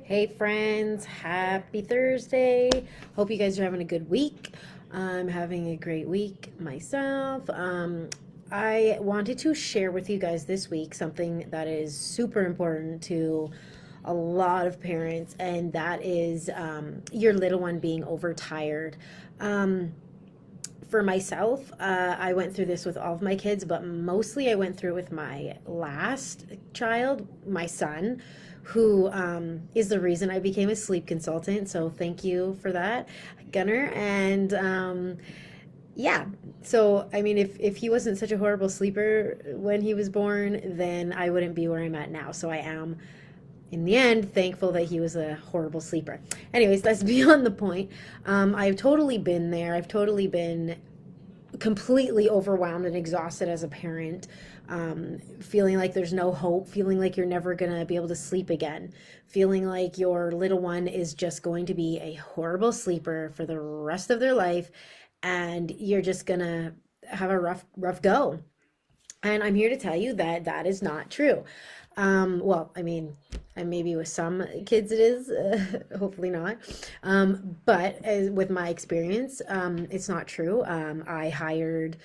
Hey friends, happy Thursday. Hope you guys are having a good week. I'm having a great week myself. I wanted to share with you guys this week something that is super important to a lot of parents, and that is your little one being overtired. Um, for myself, I went through this with all of my kids, but mostly I went through it with my last child, my son, who is the reason I became a sleep consultant. So thank you for that, Gunnar. And yeah, so I mean, if he wasn't such a horrible sleeper when he was born, then I wouldn't be where I'm at now. So I am in the end, thankful that he was a horrible sleeper. Anyways, that's beyond the point. I've totally been there. I've totally been completely overwhelmed and exhausted as a parent, feeling like there's no hope, feeling like you're never going to be able to sleep again, feeling like your little one is just going to be a horrible sleeper for the rest of their life, and you're just going to have a rough go. And I'm here to tell you that that is not true. Well, I mean, and maybe with some kids it is, hopefully not. But as, with my experience, it's not true. I hired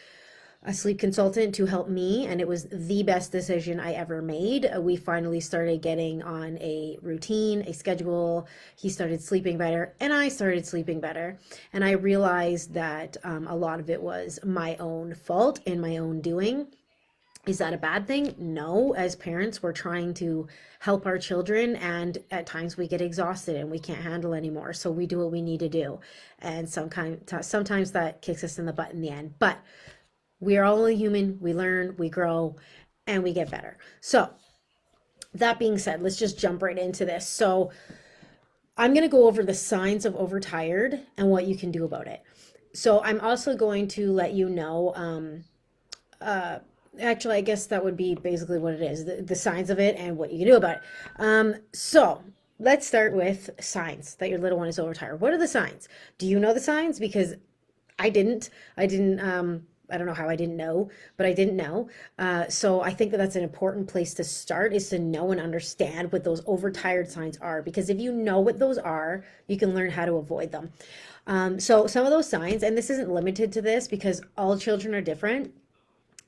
a sleep consultant to help me, and it was the best decision I ever made. We finally started getting on a routine, a schedule. He started sleeping better, and I started sleeping better. And I realized that a lot of it was my own fault and my own doing. Is that a bad thing? No. As parents, we're trying to help our children, and at times we get exhausted and we can't handle anymore. So we do what we need to do. And sometimes that kicks us in the butt in the end. But we are all only human. We learn, we grow, and we get better. So that being said, let's just jump right into this. So I'm going to go over the signs of overtired and what you can do about it. So I'm also going to let you know, uh, actually, I guess that would be basically what it is, the signs of it and what you can do about it. So let's start with signs that your little one is overtired. What are the signs? Do you know the signs? Because I didn't. I don't know how I didn't know, but I didn't know. So I think that that's an important place to start, is to know and understand what those overtired signs are. Because if you know what those are, you can learn how to avoid them. So some of those signs, and this isn't limited to this because all children are different.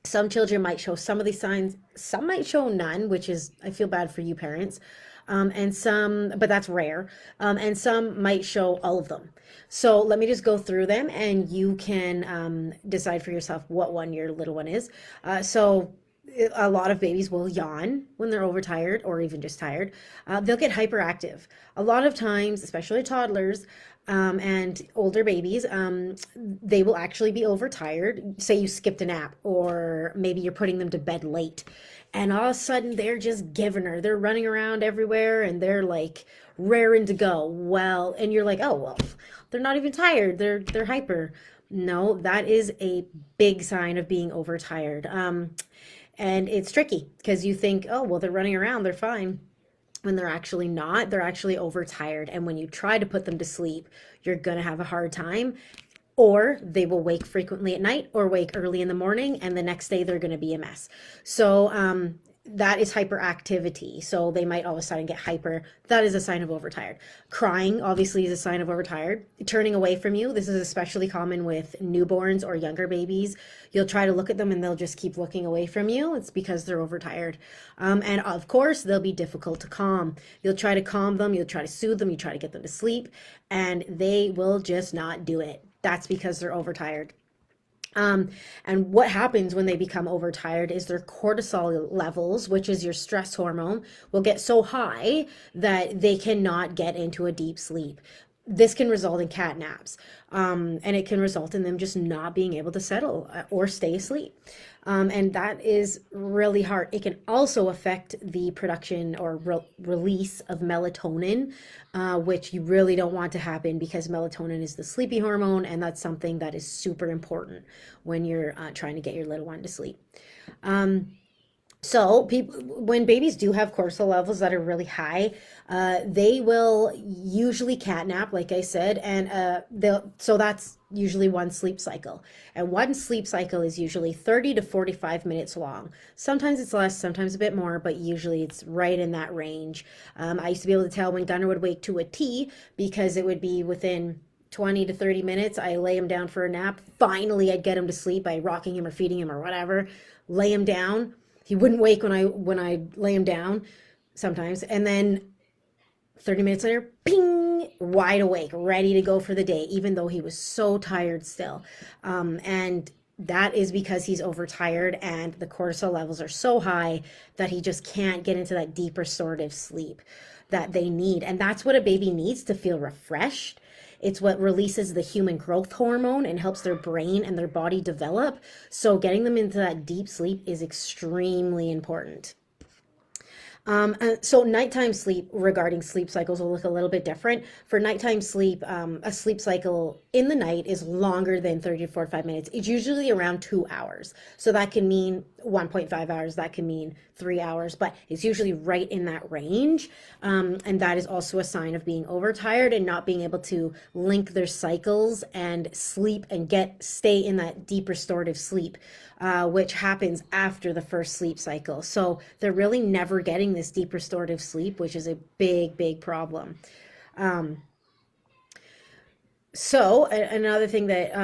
Some children might show some of these signs, some might show none, which is, I feel bad for you parents. And some, but that's rare. And some might show all of them. So let me just go through them, and you can decide for yourself what one your little one is. So a lot of babies will yawn when they're overtired or even just tired. They'll get hyperactive. A lot of times, especially toddlers, and older babies, they will actually be overtired. Say you skipped a nap, or maybe you're putting them to bed late, and all of a sudden they're just giving her. They're running around everywhere and they're like raring to go. Well, and you're like, oh, well, they're not even tired. They're hyper. No, that is a big sign of being overtired. And it's tricky because you think, oh, well, they're running around, they're fine, when they're actually not. They're actually overtired. And when you try to put them to sleep, you're going to have a hard time. Or they will wake frequently at night or wake early in the morning, and the next day they're going to be a mess. So that is hyperactivity. So they might all of a sudden get hyper. That is a sign of overtired. Crying obviously is a sign of overtired. Turning away from you. This is especially common with newborns or younger babies. You'll try to look at them and they'll just keep looking away from you. It's because they're overtired. And of course, they'll be difficult to calm. You'll try to calm them. You'll try to soothe them. You try to get them to sleep, and they will just not do it. That's because they're overtired. And what happens when they become overtired is their cortisol levels, which is your stress hormone, will get so high that they cannot get into a deep sleep. This can result in cat naps, and it can result in them just not being able to settle or stay asleep. And that is really hard. It can also affect the production or release of melatonin, which you really don't want to happen, because melatonin is the sleepy hormone, and that's something that is super important when you're trying to get your little one to sleep. Um, So people, when babies do have cortisol levels that are really high, they will usually catnap, like I said, and they'll. So that's usually one sleep cycle, and one sleep cycle is usually 30 to 45 minutes long. Sometimes it's less, sometimes a bit more, but usually it's right in that range. I used to be able to tell when Gunnar would wake to a T because it would be within 20 to 30 minutes. I lay him down for a nap. Finally, I'd get him to sleep by rocking him or feeding him or whatever. Lay him down. He wouldn't wake when I lay him down sometimes. And then 30 minutes later, ping, wide awake, ready to go for the day, even though he was so tired still. And that is because he's overtired and the cortisol levels are so high that he just can't get into that deep restorative sleep that they need. And that's what a baby needs to feel refreshed. It's what releases the human growth hormone and helps their brain and their body develop. So getting them into that deep sleep is extremely important. So nighttime sleep regarding sleep cycles will look a little bit different. For nighttime sleep, a sleep cycle in the night is longer than 30 to 45 minutes. It's usually around 2 hours. So that can mean 1.5 hours, that can mean 3 hours, but it's usually right in that range. And that is also a sign of being overtired and not being able to link their cycles and sleep and stay in that deep restorative sleep, which happens after the first sleep cycle. So they're really never getting this deep restorative sleep, which is a big, big problem. So another thing that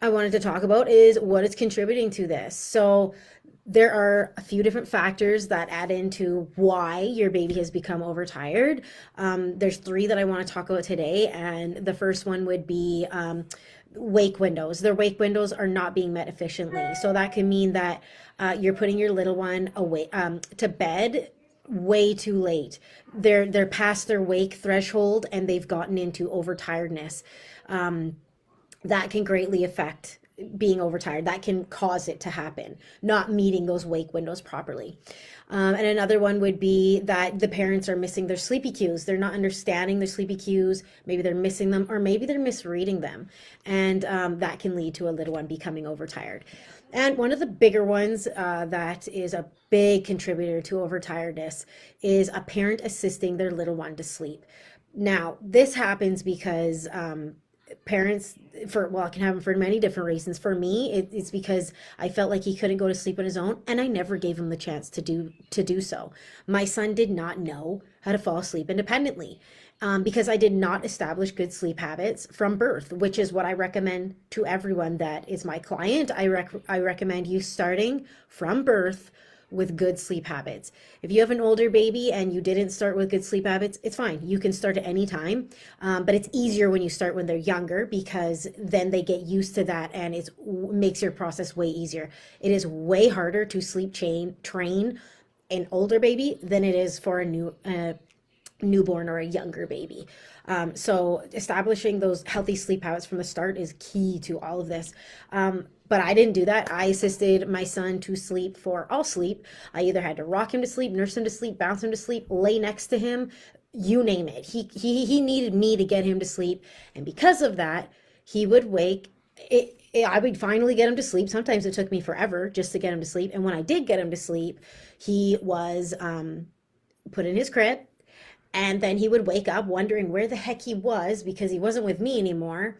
I wanted to talk about is what is contributing to this. So there are a few different factors that add into why your baby has become overtired. There's three that I want to talk about today, and the first one would be wake windows. Their wake windows are not being met efficiently. So that can mean that you're putting your little one away to bed way too late. They're past their wake threshold and they've gotten into overtiredness. That can greatly affect being overtired. That can cause it to happen, not meeting those wake windows properly. And another one would be that the parents are missing their sleepy cues. They're not understanding their sleepy cues. Maybe they're missing them, or maybe they're misreading them. And that can lead to a little one becoming overtired. And one of the bigger ones that is a big contributor to overtiredness is a parent assisting their little one to sleep. Now, this happens because parents, well, it can happen for many different reasons. For me, it's because I felt like he couldn't go to sleep on his own, and I never gave him the chance to do so. My son did not know how to fall asleep independently, because I did not establish good sleep habits from birth, which is what I recommend to everyone that is my client. I recommend you starting from birth with good sleep habits. If you have an older baby and you didn't start with good sleep habits, it's fine. You can start at any time, but it's easier when you start when they're younger because then they get used to that and it makes your process way easier. It is way harder to train an older baby than it is for a newborn or a younger baby. So establishing those healthy sleep habits from the start is key to all of this. But I didn't do that. I assisted my son to sleep for all sleep. I either had to rock him to sleep, nurse him to sleep, bounce him to sleep, lay next to him, you name it. He needed me to get him to sleep. And because of that, he would wake. I would finally get him to sleep. Sometimes it took me forever just to get him to sleep. And when I did get him to sleep, he was put in his crib. And then he would wake up wondering where the heck he was because he wasn't with me anymore.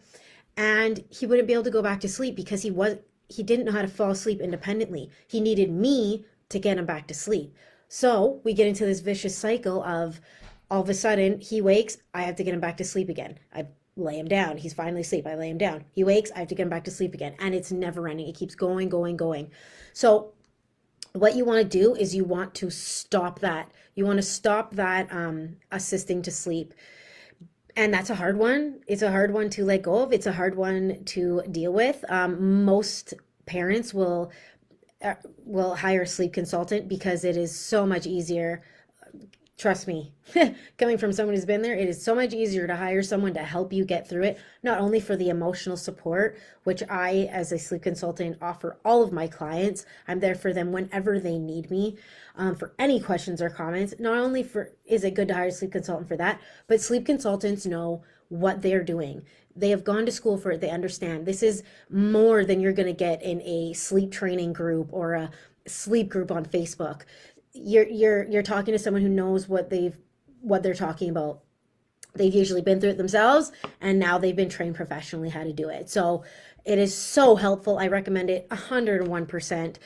And he wouldn't be able to go back to sleep because he didn't know how to fall asleep independently. He needed me to get him back to sleep. So we get into this vicious cycle of all of a sudden he wakes, I have to get him back to sleep again. I lay him down. He's finally asleep. I lay him down. He wakes, I have to get him back to sleep again. And it's never ending. It keeps going, going, going. So what you want to do is you want to stop that. You want to stop that assisting to sleep. And that's a hard one. It's a hard one to let go of. It's a hard one to deal with. Most parents will hire a sleep consultant because it is so much easier. Trust me, coming from someone who's been there, it is so much easier to hire someone to help you get through it, not only for the emotional support, which I, as a sleep consultant, offer all of my clients. I'm there for them whenever they need me, for any questions or comments. Not only is it good to hire a sleep consultant for that, but sleep consultants know what they're doing. They have gone to school for it. They understand this is more than you're going to get in a sleep training group or a sleep group on Facebook. You're talking to someone who knows what they're talking about. They've usually been through it themselves, and now they've been trained professionally how to do it. So it is so helpful. I recommend it 101%.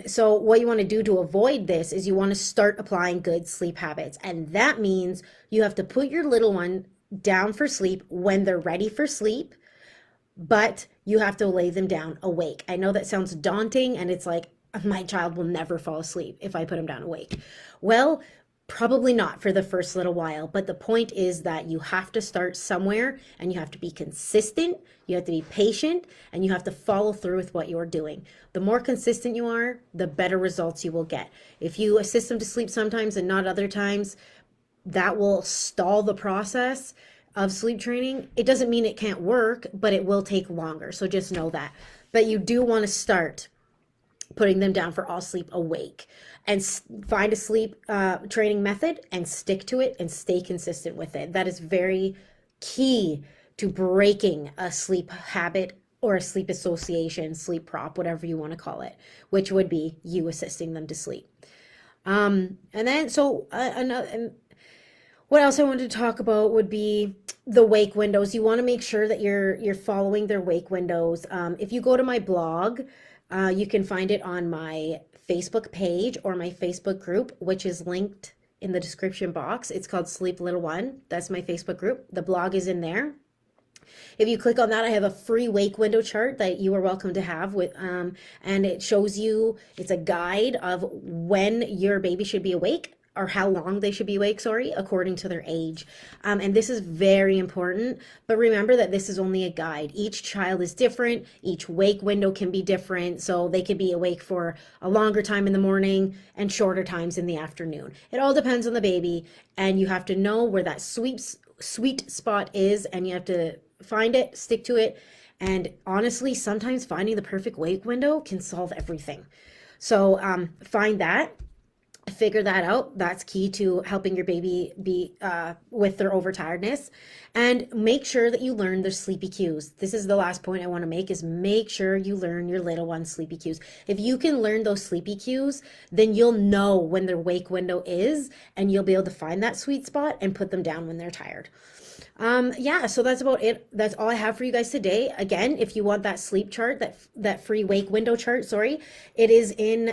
So what you want to do to avoid this is you want to start applying good sleep habits. And that means you have to put your little one down for sleep when they're ready for sleep, but you have to lay them down awake. I know that sounds daunting, and it's like, my child will never fall asleep if I put him down awake. Well, probably not for the first little while, but the point is that you have to start somewhere, and you have to be consistent, you have to be patient, and you have to follow through with what you're doing. The more consistent you are, the better results you will get. If you assist them to sleep sometimes and not other times, that will stall the process of sleep training. It doesn't mean it can't work, but it will take longer. So just know that. But you do want to start putting them down for all sleep awake, and find a sleep training method and stick to it and stay consistent with it. That is very key to breaking a sleep habit or a sleep association, sleep prop, whatever you want to call it, which would be you assisting them to sleep. And then, another, what else I wanted to talk about would be the wake windows. You want to make sure that you're following their wake windows. If you go to my blog, you can find it on my Facebook page or my Facebook group, which is linked in the description box. It's called Sleep Little One. That's my Facebook group. The blog is in there. If you click on that, I have a free wake window chart that you are welcome to have with, and it shows you, it's a guide of when your baby should be awake, or how long they should be awake, sorry, according to their age. And this is very important, but remember that this is only a guide. Each child is different. Each wake window can be different. So they could be awake for a longer time in the morning and shorter times in the afternoon. It all depends on the baby, and you have to know where that sweet spot is, and you have to find it, stick to it. And honestly, sometimes finding the perfect wake window can solve everything. So find that, figure that out. That's key to helping your baby be with their overtiredness. And make sure that you learn their sleepy cues. This is the last point I want to make, is make sure you learn your little one's sleepy cues. If you can learn those sleepy cues, then you'll know when their wake window is, and you'll be able to find that sweet spot and put them down when they're tired. Yeah, so that's about it. That's all I have for you guys today. Again, if you want that sleep chart, that free wake window chart, sorry, it is in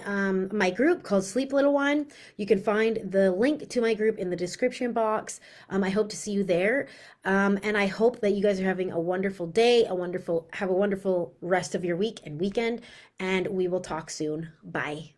my group called Sleep Little One. You can find the link to my group in the description box. I hope to see you there. And I hope that you guys are having a wonderful day, have a wonderful rest of your week and weekend, and we will talk soon. Bye.